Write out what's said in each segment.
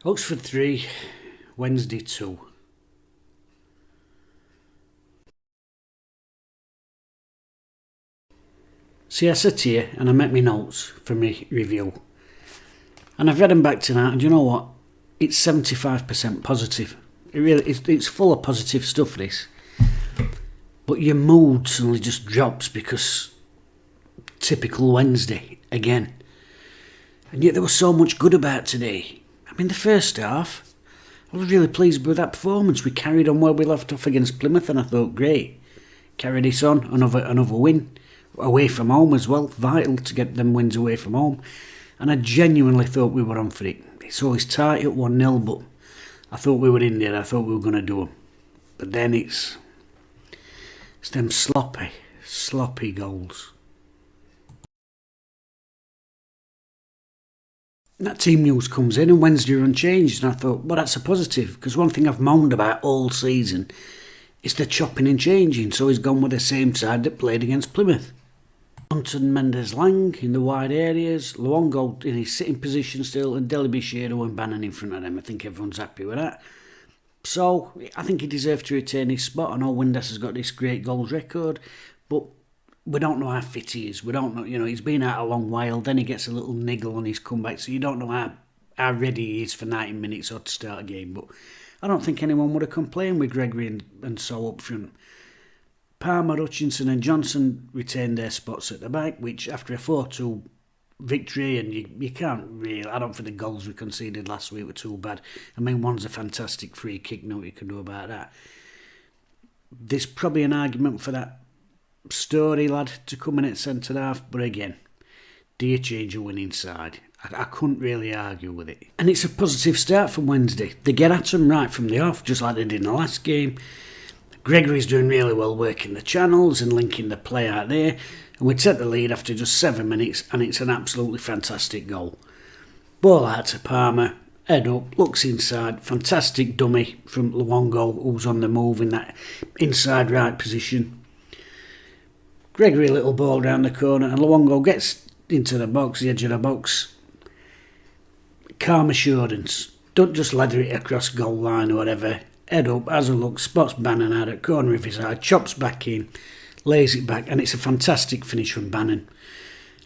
Oxford 3, Wednesday 2. See, I sat here and I met my notes for my review. And I've read them back tonight, and you know what? It's 75% positive. It's full of positive stuff, this. But your mood suddenly just drops because typical Wednesday again. And yet there was so much good about today. I mean, the first half, I was really pleased with that performance. We carried on where we left off against Plymouth, and I thought, great. Carry this on, another win. Away from home as well, vital to get them wins away from home. And I genuinely thought we were on for it. It's always tight at 1-0, but I thought we were in there. I thought we were going to do them. But then it's them sloppy goals. That team news comes in and Wednesday are unchanged, and I thought, well, that's a positive, because one thing I've moaned about all season is the chopping and changing, so he's gone with the same side that played against Plymouth. Johnson, Mendes, Lang in the wide areas, Luongo in his sitting position still, and Delibishiro and Bannon in front of them. I think everyone's happy with that. So I think he deserves to retain his spot. I know Windass has got this great goals record, but we don't know how fit he is. We don't know, he's been out a long while, then he gets a little niggle on his comeback, so you don't know how ready he is for 90 minutes or to start a game. But I don't think anyone would have complained with Gregory and so up front. Palmer, Hutchinson and Johnson retained their spots at the back, which after a 4-2 victory, and you can't really, I don't think the goals we conceded last week were too bad. I mean, one's a fantastic free kick, know what you can do about that. There's probably an argument for that Story lad to come in at centre half, but again, do you change a winning side? I couldn't really argue with it. And it's a positive start from Wednesday. They get at them right from the off, just like they did in the last game. Gregory's doing really well working the channels and linking the play out there, and we take the lead after just 7 minutes, and it's an absolutely fantastic goal. Ball out to Palmer, head up, looks inside, fantastic dummy from Luongo, who's on the move in that inside right position. Gregory little ball down the corner, and Luongo gets into the box, the edge of the box. Calm assurance. Don't just lather it across goal line or whatever. Head up, has a look, spots Bannon out at corner of his eye, chops back in, lays it back, and it's a fantastic finish from Bannon.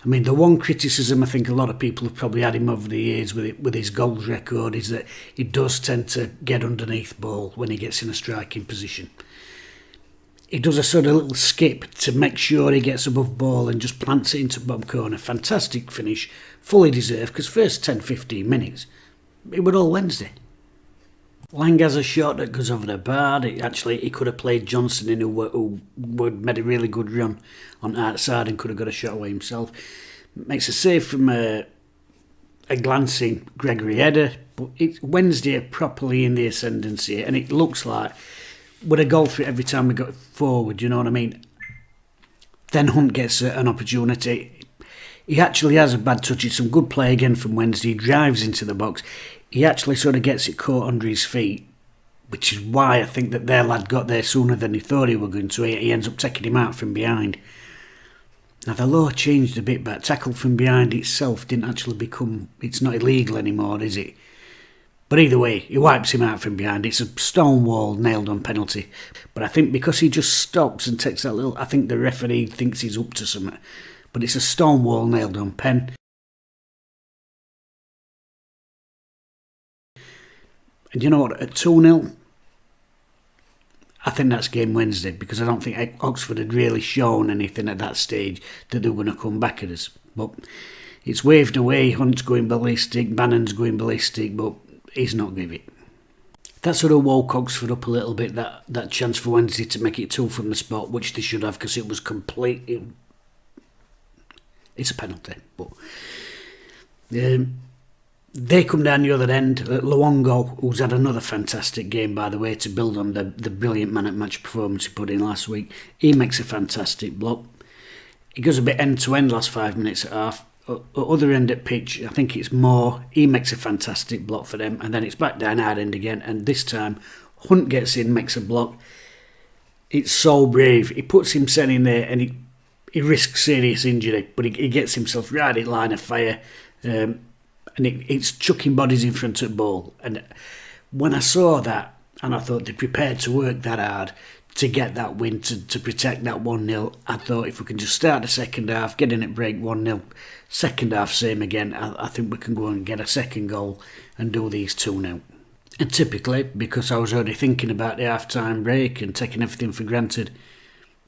I mean, the one criticism I think a lot of people have probably had him over the years with his goals record is that he does tend to get underneath ball when he gets in a striking position. He does a sort of little skip to make sure he gets above ball and just plants it into bottom corner. Fantastic finish, fully deserved, because first 10-15 minutes, it was all Wednesday. Lang has a shot that goes over the bar. He could have played Johnson in who made a really good run on outside and could have got a shot away himself. Makes a save from a glancing Gregory header, but Wednesday are properly in the ascendancy, and it looks like with a goal through every time we got forward, you know what I mean? Then Hunt gets an opportunity. He actually has a bad touch. It's some good play again from Wednesday. He drives into the box. He actually sort of gets it caught under his feet, which is why I think that their lad got there sooner than he thought he were going to. He ends up taking him out from behind. Now the law changed a bit, but tackle from behind itself didn't actually become, it's not illegal anymore, is it? But either way, he wipes him out from behind. It's a stonewall, nailed-on penalty. But I think because he just stops and takes that little, I think the referee thinks he's up to something. But it's a stonewall, nailed-on pen. And you know what, at 2-0, I think that's game Wednesday, because I don't think Oxford had really shown anything at that stage that they were going to come back at us. But it's waved away, Hunt's going ballistic, Bannon's going ballistic, but he's not give it. That sort of woke Oxford up a little bit, that chance for Wednesday to make it 2 from the spot, which they should have, because it was complete. It's a penalty, but they come down the other end. Luongo, who's had another fantastic game, by the way, to build on the brilliant man-at-match performance he put in last week. He makes a fantastic block. He goes a bit end-to-end last 5 minutes at half. Other end at pitch, I think it's Moore. He makes a fantastic block for them, and then it's back down our end again, and this time Hunt gets in, makes a block. It's so brave. He puts himself in there, and he risks serious injury, but he gets himself right in line of fire. and it's chucking bodies in front of the ball. And when I saw that, and I thought they're prepared to work that hard to get that win, to protect that 1-0, I thought if we can just start the second half, get in at break 1-0, second half same again, I think we can go and get a second goal and do these 2-0. And typically, because I was already thinking about the half-time break and taking everything for granted,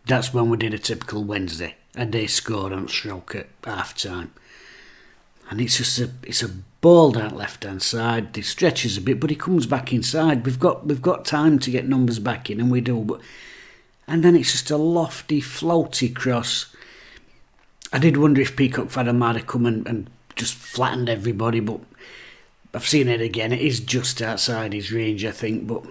that's when we did a typical Wednesday, and they scored on stroke at half-time. And it's a ball down left-hand side. He stretches a bit, but he comes back inside. We've got time to get numbers back in, and we do. And then it's just a lofty, floaty cross. I did wonder if Peacock Faddle might have come and just flattened everybody, but I've seen it again. It is just outside his range, I think. But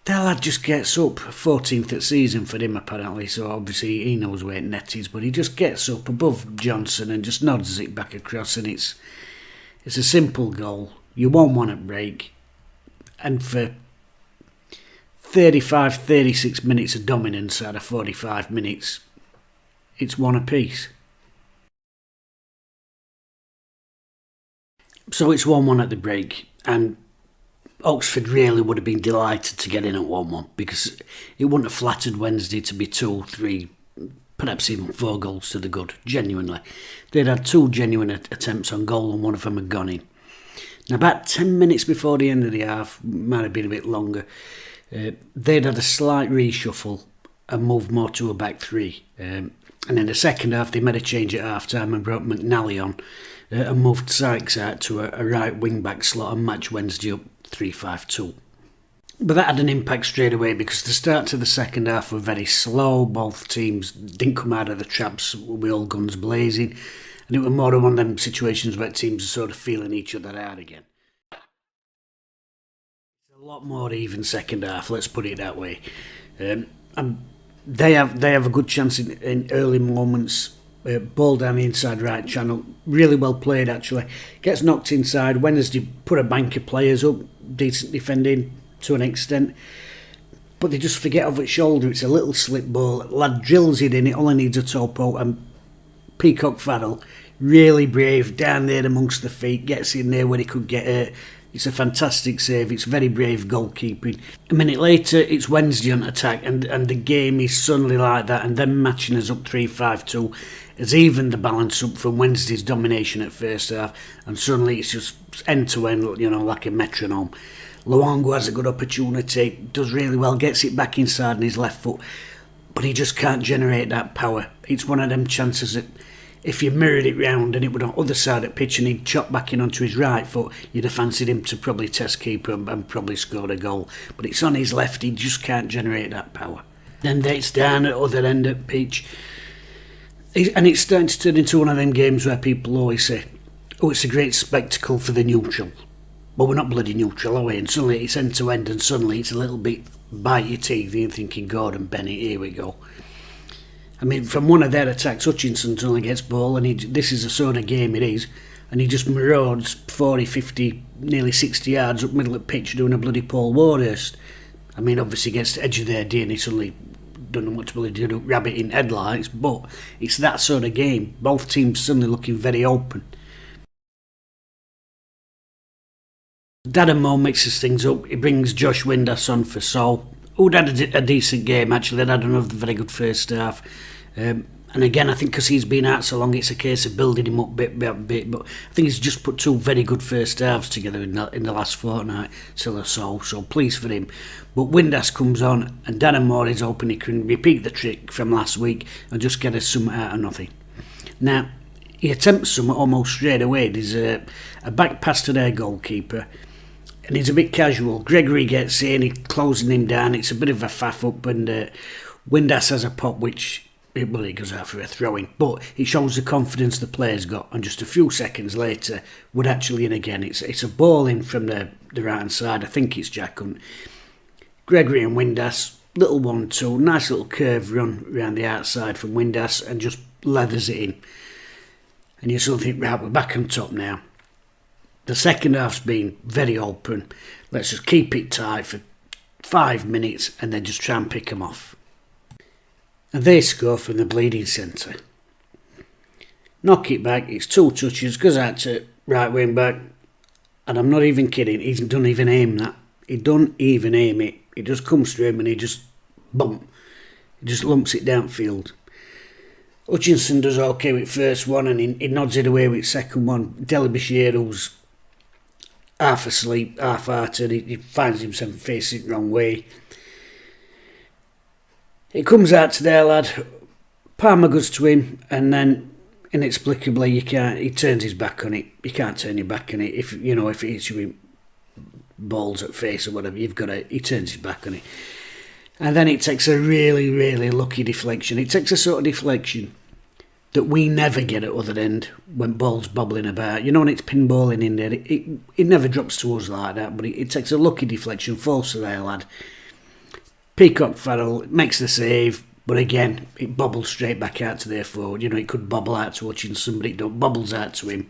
that lad just gets up. 14th at season for him, apparently. So obviously he knows where net is. But he just gets up above Johnson and just nods it back across. And it's a simple goal. You won't want to break. And for 35, 36 minutes of dominance out of 45 minutes, it's one apiece. So it's 1-1 at the break, and Oxford really would have been delighted to get in at 1-1 because it wouldn't have flattered Wednesday to be 2, 3, perhaps even 4 goals to the good, genuinely. They'd had 2 genuine attempts on goal and one of them had gone in. Now, about 10 minutes before the end of the half, might have been a bit longer, they'd had a slight reshuffle and moved more to a back 3. And in the second half, they made a change at half-time and brought McNally on and moved Sykes out to a right wing-back slot and matched Wednesday up 3-5-2. But that had an impact straight away because the start to the second half were very slow. Both teams didn't come out of the traps with all guns blazing. And it was more of one of them situations where teams are sort of feeling each other out again. It's a lot more even second half, let's put it that way. And they have a good chance in early moments. Ball down the inside right channel, really well played actually. Gets knocked inside. Wednesday put a bank of players up, decent defending to an extent, but they just forget of its shoulder. It's a little slip ball. Lad drills it in. It only needs a topo, and Peacock Faddle, really brave down there amongst the feet, gets in there where he could get hurt. It's a fantastic save. It's very brave goalkeeping. A minute later, it's Wednesday on attack, and the game is suddenly like that, and them matching us up 3-5-2 has evened the balance up from Wednesday's domination at first half, and suddenly it's just end-to-end, like a metronome. Luongo has a good opportunity, does really well, gets it back inside on his left foot, but he just can't generate that power. It's one of them chances that if you mirrored it round and it were on the other side of the pitch and he'd chop back in onto his right foot, you'd have fancied him to probably test keeper and probably scored a goal. But it's on his left, he just can't generate that power. Then it's down at the other end of the pitch. And it's starting to turn into one of them games where people always say, oh, it's a great spectacle for the neutral. Well, we're not bloody neutral, are we? And suddenly it's end to end and suddenly it's a little bit bite your teeth and you're thinking, Gordon Bennett, here we go. I mean, from one of their attacks, Hutchinson suddenly gets ball, and this is the sort of game it is, and he just marauds 40, 50, nearly 60 yards up middle of the pitch doing a bloody Paul Warhurst. I mean, obviously gets to the edge of their D and he suddenly don't know what to bloody do, rabbit in headlights, but it's that sort of game. Both teams suddenly looking very open. Darren Moores mixes things up. He brings Josh Windass on for Sol, who'd had a decent game actually. They'd had another very good first half. And again, I think because he's been out so long, it's a case of building him up bit by bit. But I think he's just put 2 very good first halves together in the last fortnight, so pleased for him. But Windass comes on, and Darren Moores is hoping he can repeat the trick from last week and just get us something out of nothing. Now, he attempts something almost straight away. There's a back pass to their goalkeeper, and he's a bit casual. Gregory gets in, he's closing him down. It's a bit of a faff up, and Windass has a pop which it goes out for a throw-in, but it shows the confidence the player's got, and just a few seconds later we're actually in again. It's a ball in from the right hand side. I think it's Jack Hunt. Gregory and Windass, little 1-2, nice little curve run around the outside from Windass and just leathers it in. And you sort of think, right, we're back on top now. The second half's been very open. Let's just keep it tight for 5 minutes and then just try and pick them off. And they score from the bleeding centre. Knock it back, it's 2 touches, goes out to right wing back, and I'm not even kidding, he don't even aim that. He don't even aim it. It just comes to him and he just bump. He just lumps it downfield. Hutchinson does okay with first one and he nods it away with second one. Delabishiero's half asleep, half-hearted. He finds himself facing the wrong way. It comes out to their lad. Palmer goes to him and then inexplicably he turns his back on it. You can't turn your back on it. If it hits you with balls at face or whatever, he turns his back on it. And then it takes a really, really lucky deflection. It takes a sort of deflection that we never get at other end when ball's bobbling about. When it's pinballing in there, it never drops to us like that, but it takes a lucky deflection, falls to their lad. Peacock Farrell makes the save, but again, it bobbles straight back out to their forward. It could bobble out to Hutchinson, but it don't bobbles out to him.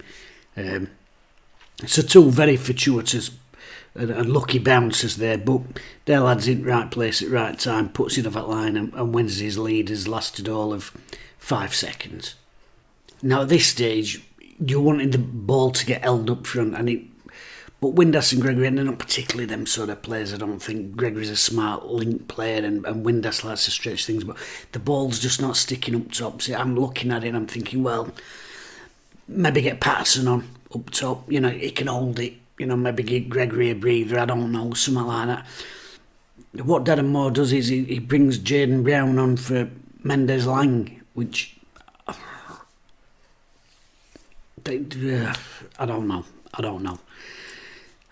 So two very fortuitous and lucky bounces there, but their lad's in the right place at the right time, puts it off that line and wins his lead. Has lasted all of 5 seconds. Now at this stage, you're wanting the ball to get held up front, but Windass and Gregory, and they're not particularly them sort of players. I don't think Gregory's a smart link player and Windass likes to stretch things, but the ball's just not sticking up top. So I'm looking at it and I'm thinking, well, maybe get Patterson on up top, he can hold it, maybe give Gregory a breather, I don't know, something like that. What Darren Moores does is he brings Jaden Brown on for Mendes Lang, which I don't know.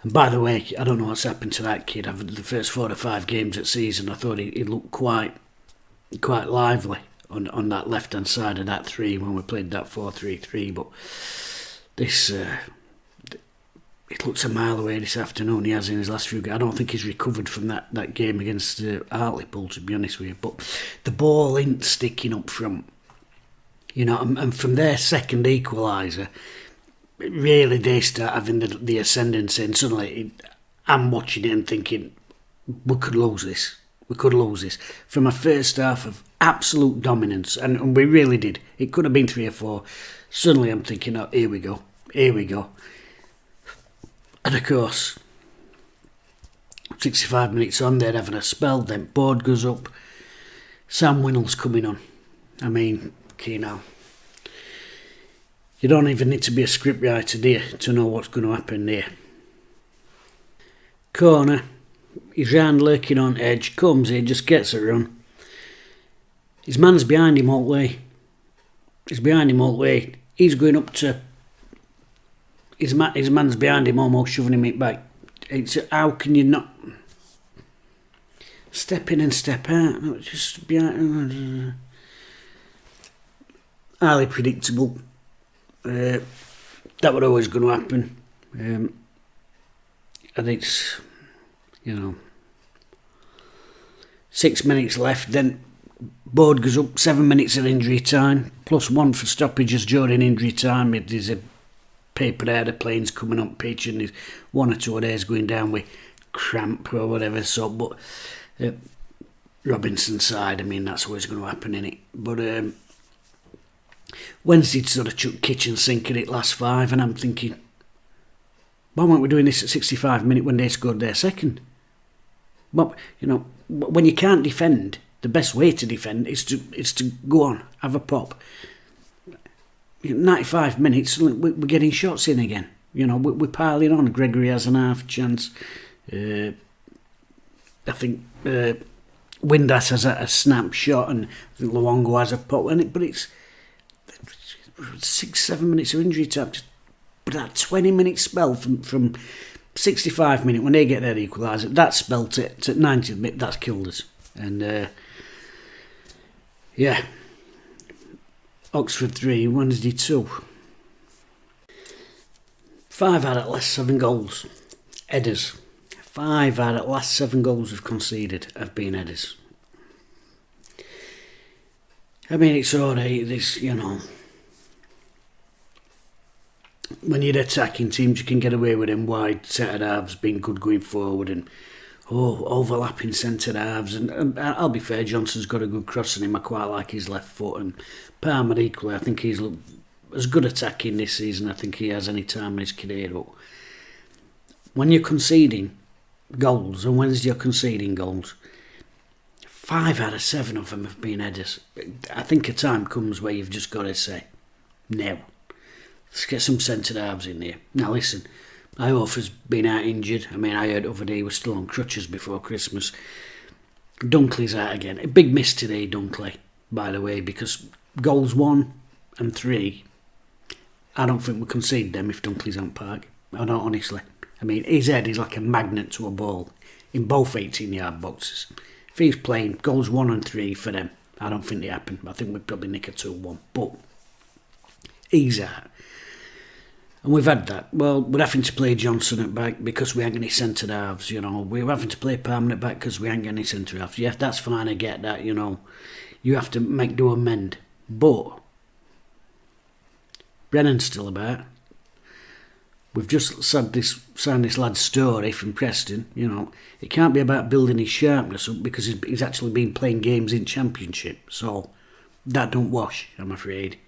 And by the way, I don't know what's happened to that kid. After the first 4 or 5 games of season, I thought he looked quite lively on that left hand side of that 3 when we played that 4-3-3. But this, it looks a mile away this afternoon. He has in his last few games. I don't think he's recovered from that game against Hartlepool, to be honest with you. But the ball ain't sticking up front. And from their second equaliser, really they start having the ascendancy, and suddenly I'm watching it and thinking, we could lose this. From a first half of absolute dominance, and we really did. It could have been 3 or 4. Suddenly I'm thinking, oh, here we go. And of course, 65 minutes on, they're having a spell, then board goes up. Sam Winnall's coming on. I mean, you don't even need to be a scriptwriter, do you, to know what's going to happen there. Corner, he's round lurking on edge, comes in, just gets a run. His man's behind him all the way. He's going up to... His man's behind him, almost shoving him back. How can you not... Step in and step out. No, just behind... highly predictable. That was always going to happen. And it's, 6 minutes left, then board goes up, 7 minutes of injury time, +1 for stoppages during injury time. There's a paper aeroplanes coming up pitch, and there's 1 or 2 of theirs going down with cramp or whatever. So, but Robinson's side, I mean, that's always going to happen, innit? But Wednesday sort of chucked kitchen sink at it last 5, and I'm thinking, why weren't we doing this at 65 minutes when they scored their second? But when you can't defend, the best way to defend is to go on, have a pop. 95 minutes, we're getting shots in again. We're piling on. Gregory has an half chance. I think Windass has a snap shot, and I think Luongo has a pop. But it's 6-7 minutes of injury time. But that 20-minute spell from 65 minutes when they get their equaliser, that spell to 90 minutes, that's killed us. And Oxford 3, Wednesday 2. 5 out of the last 7 goals, headers. 5 out of the last 7 goals we've conceded have been headers. I mean, it's alright, when you're attacking teams, you can get away with them wide centre halves being good going forward and overlapping centre halves. And I'll be fair, Johnson's got a good cross on him. I quite like his left foot, and Palmer equally. I think he's looked as good attacking this season I think he has any time in his career. But when you're conceding goals, and Wednesday you're conceding goals, 5 out of 7 of them have been headers. I think a time comes where you've just got to say, no, let's get some centre halves in there. Now listen, Iof has been out injured. I mean, I heard the other day he was still on crutches before Christmas. Dunkley's out again. A big miss today, Dunkley, by the way, because goals 1 and 3, I don't think we concede them if Dunkley's on park. I don't, honestly. I mean, his head is like a magnet to a ball in both 18-yard boxes. If he's playing goals 1 and 3 for them, I don't think they happen. I think we'd probably nick a 2-1. But he's out. And we've had that. Well, we're having to play Johnson at back because we ain't got any centre halves, you know. We're having to play Palmer at back because we ain't got any centre halves. Yeah, that's fine, I get that, you know. You have to do amend. But Brennan's still about. We've just signed this lad's story from Preston, you know. It can't be about building his sharpness up because he's actually been playing games in Championship. So that don't wash, I'm afraid.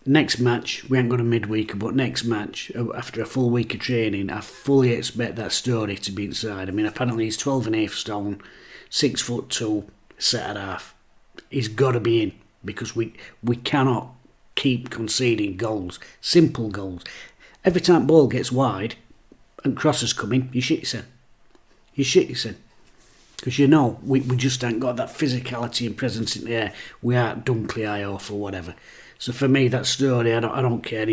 Next match, we ain't got a midweek, but next match, after a full week of training, I fully expect that story to be inside. I mean, apparently he's 12.5 stone, 6'2", set at half. He's got to be in because we cannot keep conceding goals, simple goals. Every time ball gets wide and crosses coming, you shit yourself. You shit yourself. Because you know, we just ain't got that physicality and presence in the air. We aren't Dunkley Iof or whatever. So for me, that story, I don't care.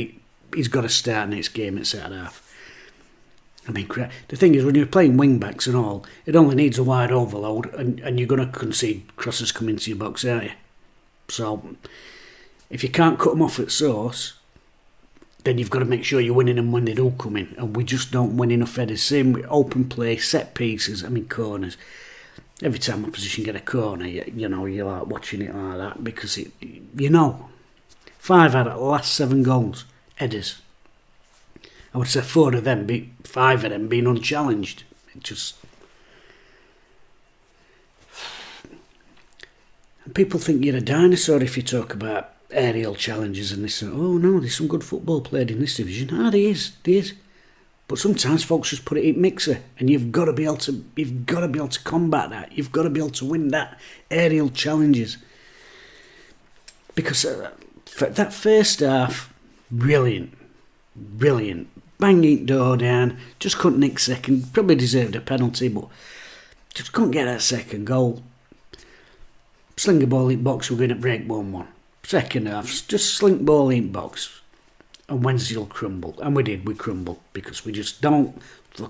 He's got to start next game at set half. I mean, the thing is, when you're playing wing backs and all, it only needs a wide overload, and you're going to concede crosses come into your box, aren't you? So if you can't cut them off at source, then you've got to make sure you're winning them when they do come in. And we just don't win enough headers. Same with open play, set pieces, I mean corners. Every time opposition get a corner, you know, you're like watching it like that because you know. 5 out of the last 7 goals, headers. I would say 5 of them being unchallenged. It just... And people think you're a dinosaur if you talk about aerial challenges and this. Oh no, there's some good football played in this division. Ah, there is. But sometimes folks just put it in mixer, and you've got to be able to combat that. You've got to be able to win that aerial challenges. Because for that first half, brilliant, banging door down, just couldn't nick second, probably deserved a penalty, but just couldn't get that second goal. Sling a ball in box, we're going to break 1-1. Second half, just slink ball in box, and Wednesday will crumble. And we crumbled, because we just don't I'll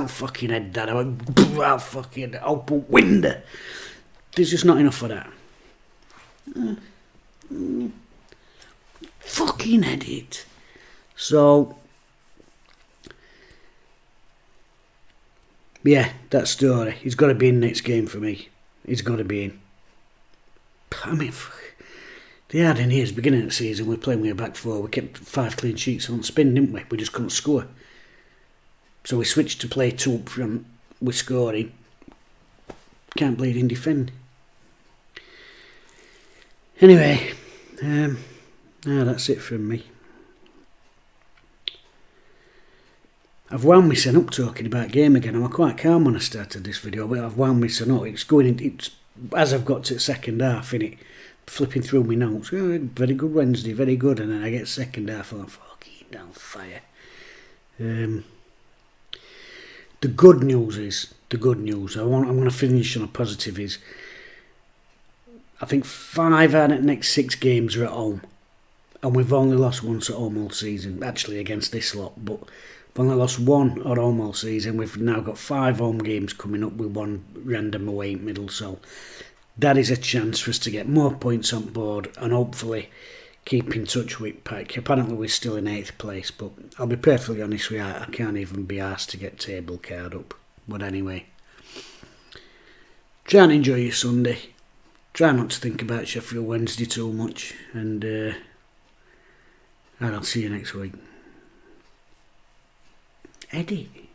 fucking head that, I'll fucking open window. There's just not enough of that. Fucking head it. So, yeah, that story. He's got to be in next game for me. He's got to be in. I mean, the irony is, beginning of the season, we're playing with a back four. We kept 5 clean sheets on spin, didn't we? We just couldn't score. So we switched to play 2 up front. We're scoring. Can't bleed in defend. Anyway, that's it from me. I've wound myself up talking about game again. I'm quite calm when I started this video, but I've wound myself up. It's as I've got to the second half, innit? Flipping through my notes. Oh, very good Wednesday, very good. And then I get second half, I'm fucking down fire. The good news, I'm going to finish on a positive, is I think 5 out of the next 6 games are at home. And we've only lost once at home all season, actually against this lot, but we've only lost 1 at home all season. We've now got 5 home games coming up with 1 random away in middle, so that is a chance for us to get more points on board and hopefully keep in touch with Pack. Apparently we're still in 8th place, but I'll be perfectly honest with you, I can't even be asked to get table card up. But anyway, try and enjoy your Sunday. Try not to think about Sheffield Wednesday too much, and I'll see you next week. Eddie.